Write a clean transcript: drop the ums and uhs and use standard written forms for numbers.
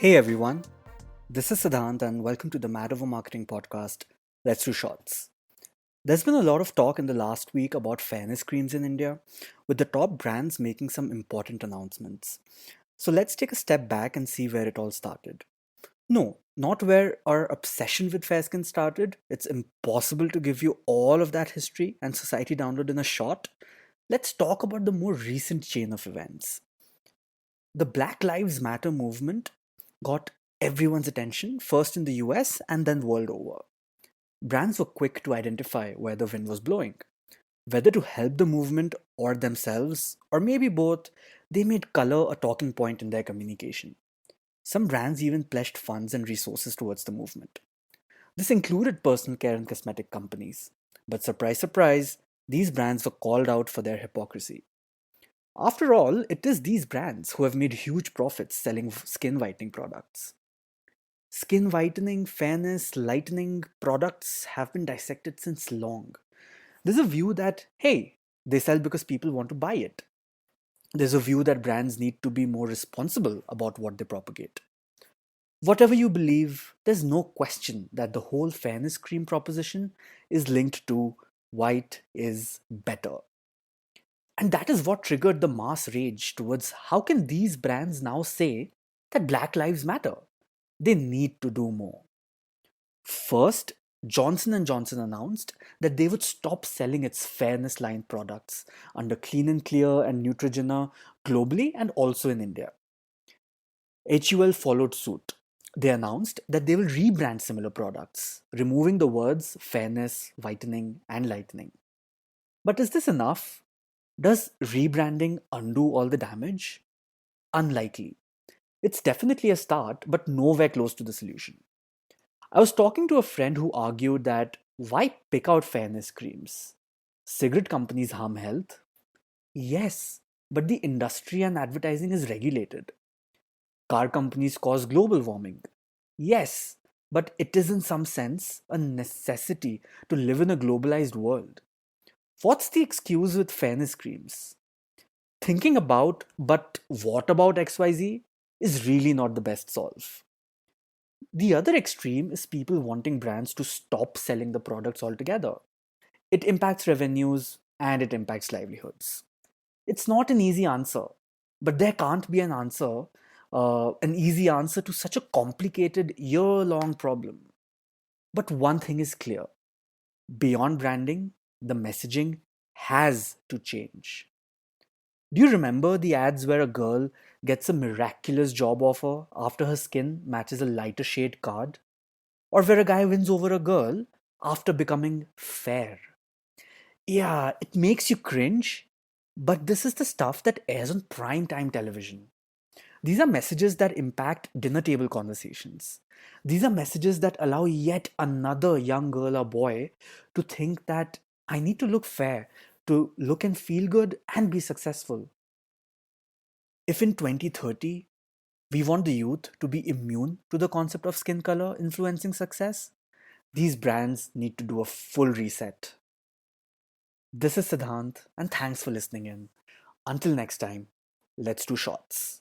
Hey everyone, this is Siddhant and welcome to the Mad Over Marketing podcast, Let's Do Shorts. There's been a lot of talk in the last week about fairness creams in India, with the top brands making some important announcements. So let's take a step back and see where it all started. No, not where our obsession with fair skin started. It's impossible to give you all of that history and society download in a shot. Let's talk about the more recent chain of events. The Black Lives Matter movement got everyone's attention, first in the US and then world over. Brands were quick to identify where the wind was blowing. Whether to help the movement or themselves, or maybe both, they made color a talking point in their communication. Some brands even pledged funds and resources towards the movement. This included personal care and cosmetic companies. But surprise, surprise, these brands were called out for their hypocrisy. After all, it is these brands who have made huge profits selling skin whitening products. Skin whitening, fairness, lightening products have been dissected since long. There's a view that, hey, they sell because people want to buy it. There's a view that brands need to be more responsible about what they propagate. Whatever you believe, there's no question that the whole fairness cream proposition is linked to white is better. And that is what triggered the mass rage towards how can these brands now say that Black Lives Matter? They need to do more. First, Johnson & Johnson announced that they would stop selling its fairness line products under Clean and Clear and Neutrogena globally and also in India. HUL followed suit. They announced that they will rebrand similar products, removing the words fairness, whitening, and lightening. But is this enough? Does rebranding undo all the damage? Unlikely. It's definitely a start, but nowhere close to the solution. I was talking to a friend who argued that why pick out fairness creams? Cigarette companies harm health? Yes, but the industry and advertising is regulated. Car companies cause global warming? Yes, but it is in some sense a necessity to live in a globalized world. What's the excuse with fairness creams? Thinking about, but what about XYZ is really not the best solve. The other extreme is people wanting brands to stop selling the products altogether. It impacts revenues and it impacts livelihoods. It's not an easy answer, but there can't be an easy answer to such a complicated year long problem. But one thing is clear, beyond branding, the messaging has to change. Do you remember the ads where a girl gets a miraculous job offer after her skin matches a lighter shade card? Or where a guy wins over a girl after becoming fair? Yeah, it makes you cringe, but this is the stuff that airs on prime time television. These are messages that impact dinner table conversations. These are messages that allow yet another young girl or boy to think that I need to look fair, to look and feel good and be successful. If in 2030 we want the youth to be immune to the concept of skin color influencing success, these brands need to do a full reset. This is Siddhant, and thanks for listening in. Until next time, let's do shots.